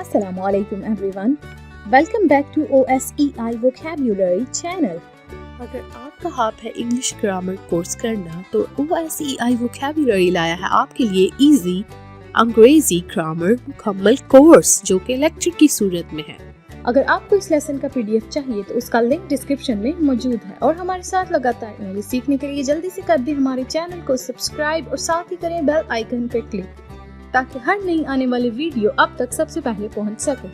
Assalamualaikum everyone. Welcome back to OSEI Vocabulary Channel. अगर आपका hob है इंग्लिश ग्रामर कोर्स करना तो OSEI Vocabulary लाया है आपके लिए इजी अंग्रेजी ग्रामर मुकम्मल कोर्स जो कि लेक्चर की सूरत में है। अगर आपको इस लेसन का PDF चाहिए तो उसका लिंक डिस्क्रिप्शन में मौजूद है और हमारे साथ लगातार इंग्लिश सीखने के लिए जल्दी से कर दें हमारे चैनल को सब्सक्राइब और साथ ही करें बेल आइकन पर क्लिक ताकि हर नई आने वाली वीडियो अब तक सबसे पहले पहुंच सके।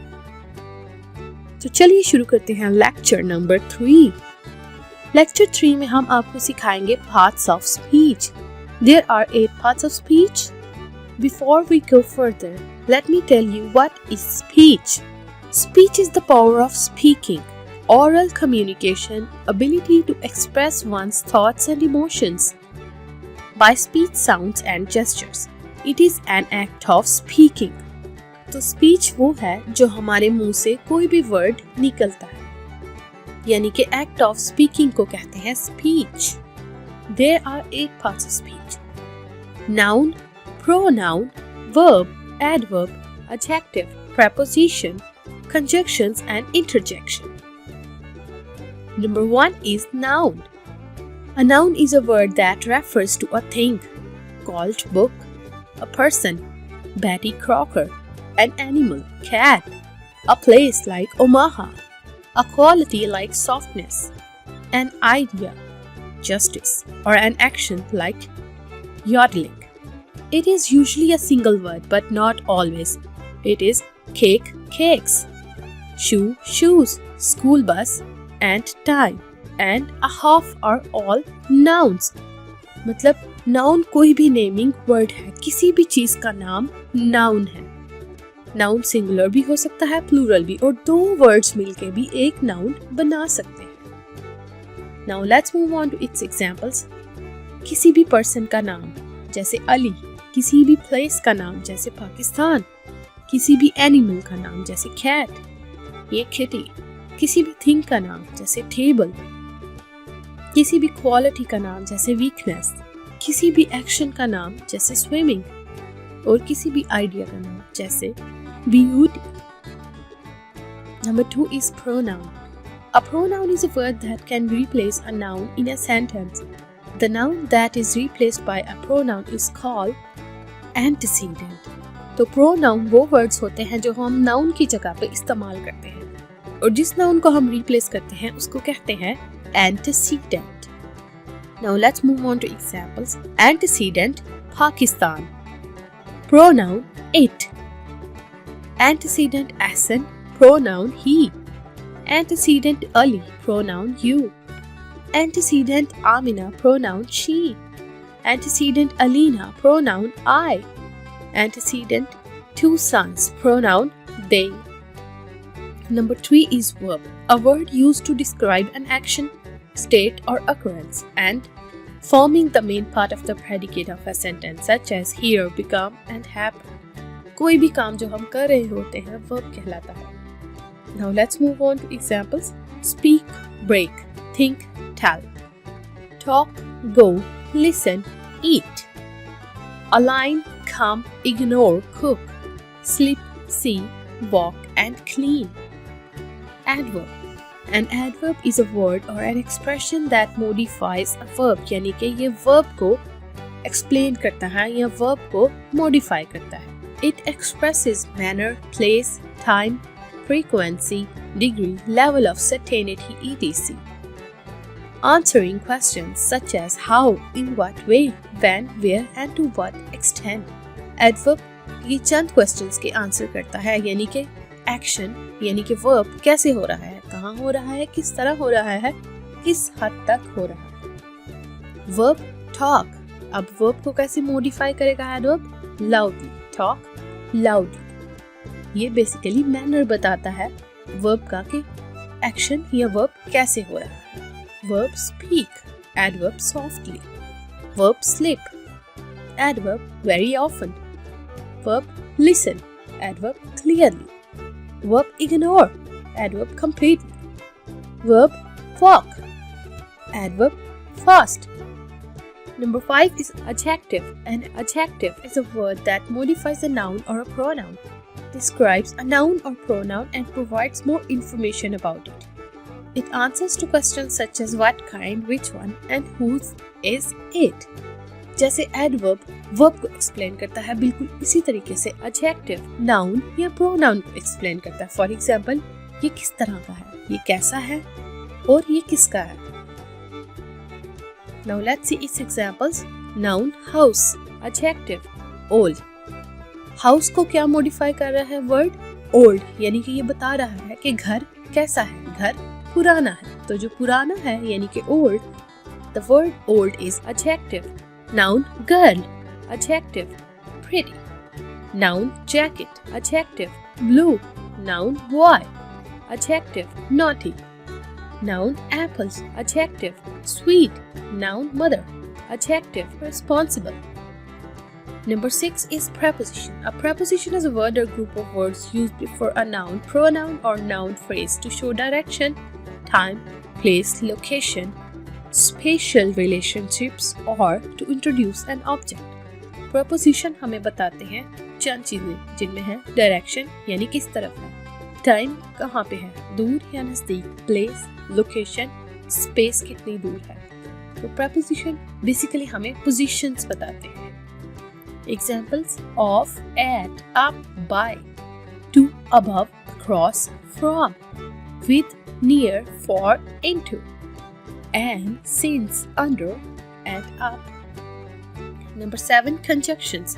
तो चलिए शुरू करते हैं लेक्चर नंबर 3। लेक्चर 3 में हम आपको सिखाएंगे parts of speech. There are 8 parts of speech. Before we go further, let me tell you what is speech. Speech is the power of speaking, oral communication, ability to express one's thoughts and emotions by speech, sounds and gestures. It is an act of speaking. तो speech वो है जो हमारे मुंह से कोई भी word निकलता है, यानी कि एक्ट ऑफ स्पीकिंग को कहते हैं speech. There are 8 parts of speech. Noun, pronoun, verb, adverb, adjective, preposition, conjunctions and interjection. Number 1 is noun. A noun is a word that refers to a thing called book, a person, Betty Crocker, an animal, cat, a place like Omaha, a quality like softness, an idea, justice, or an action like yodeling. It is usually a single word, but not always. It is cake, cakes, shoe, shoes, school bus, and time, and a half are all nouns. मतलब noun कोई भी naming word है, किसी भी चीज का नाम noun है। नाउन सिंगुलर भी हो सकता है, प्लूरल भी, और 2 वर्ड्स मिलके भी एक नाउन बना सकते हैं। Now let's move on to its examples. किसी भी पर्सन का नाम जैसे अली, किसी भी प्लेस का नाम जैसे पाकिस्तान, किसी भी एनिमल का नाम जैसे कैट या किटी, किसी भी थिंग का नाम जैसे टेबल, किसी भी क्वालिटी का नाम जैसे वीकनेस, किसी भी एक्शन का नाम जैसे स्विमिंग, और किसी भी आइडिया का नाम जैसे beauty. Number 2 is pronoun. A pronoun is a word that can replace a noun in a sentence. The noun that is replaced by a pronoun is called antecedent. तो pronoun वो words होते हैं जो हम noun की जगह पे इस्तेमाल करते हैं, और जिस noun को हम replace करते हैं उसको कहते हैं antecedent. Now let's move on to examples. Antecedent, Pakistan. Pronoun, it. Antecedent, Hassan. Pronoun, he. Antecedent, Ali. Pronoun, you. Antecedent, Amina. Pronoun, she. Antecedent, Alina. Pronoun, I. Antecedent, 2 sons. Pronoun, they. Number 3 is verb. A word used to describe an action, state or occurrence and forming the main part of the predicate of a sentence such as hear, become and happen. कोई भी काम जो हम कर रहे होते हैं verb कहलाता है। Now let's move on to examples. Speak, break, think, tell, talk, go, listen, eat, align, come, ignore, cook, sleep, see, walk and clean. Adverb. An adverb is a word or an expression that modifies a verb, यानी कि ये verb को explain करता है या verb को modify करता है। It expresses manner, place, time, frequency, degree, level of certainty, etc. Answering questions such as how, in what way, when, where and to what extent. Adverb ये चंद questions के answer करता है, यानी कि action यानी कि verb कैसे हो रहा है, कहाँ हो रहा है, किस तरह हो रहा है, किस हद तक हो रहा है। Verb talk. अब verb को कैसे modify करेगा adverb? Loudly. Talk loudly. ये basically manner बताता है verb का कि action या verb कैसे हो रहा है। Verb speak. Adverb softly. Verb sleep. Adverb very often. Verb listen. Adverb clearly. Verb ignore. Adverb completely. Verb walk. Adverb fast. Number 5 is adjective. An adjective is a word that modifies a noun or a pronoun. describes a noun or pronoun and provides more information about it. It answers to questions such as what kind, which one and whose is it. जैसे adverb verb को explain करता है, बिल्कुल इसी तरीके से adjective noun या pronoun को explain करता है. For example, ये किस तरह का है, ये कैसा है और ये किसका है. Now let's see its examples. Noun house, adjective old. House को क्या modify कर रहा है word old, यानी कि ये बता रहा है कि घर कैसा है, घर पुराना है. तो जो पुराना है यानी कि old, the word old is adjective. Noun girl, adjective pretty. Noun jacket, adjective blue. Noun boy, adjective naughty. Noun apples, adjective sweet. Noun mother, adjective responsible. Number 6 is preposition. A preposition is a word or group of words used before a noun, pronoun or noun phrase to show direction, time, place, location, spatial relationships or to introduce an object. Preposition हमें बताते हैं चंद चीजें, जिनमें है direction यानी किस तरफ है, टाइम कहाँ पे है, दूर या नजदीक, प्लेस, लोकेशन, स्पेस कितनी दूर है. तो preposition बेसिकली हमें positions बताते हैं. Examples of at, up, by, to, above, across, from, with, near, for, into, and, since, under, and up. Number 7, conjunctions.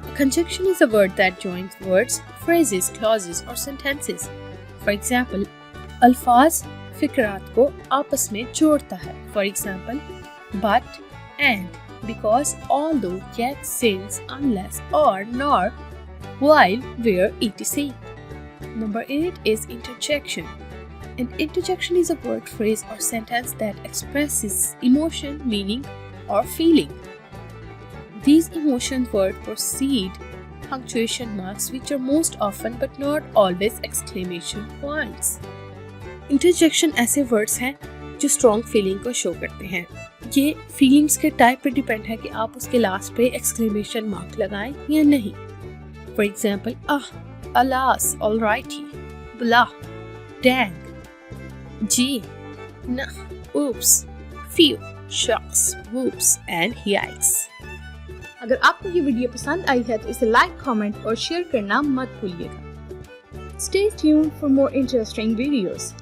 A conjunction is a word that joins words, phrases, clauses, or sentences. For example, अल्फाज फिक्रात को आपस में जोड़ता है. For example, but, and, because, although, yet, since, unless, or, nor, while, where, etc. Number 8 is interjection. An interjection is a word, phrase, or sentence that expresses emotion, meaning, or feeling. These emotion words precede punctuation marks, which are most often but not always exclamation points. Interjection ऐसे words हैं जो strong feeling को show करते हैं. ये feelings के type पे depend है कि आप उसके last पे exclamation mark लगाएं या नहीं. For example, alas, alrighty, blah, dang, gee, nah, oops, phew, shucks, whoops and yikes. अगर आपको ये वीडियो पसंद आई है तो इसे लाइक, कमेंट और शेयर करना मत भूलिएगा. Stay tuned for more interesting videos.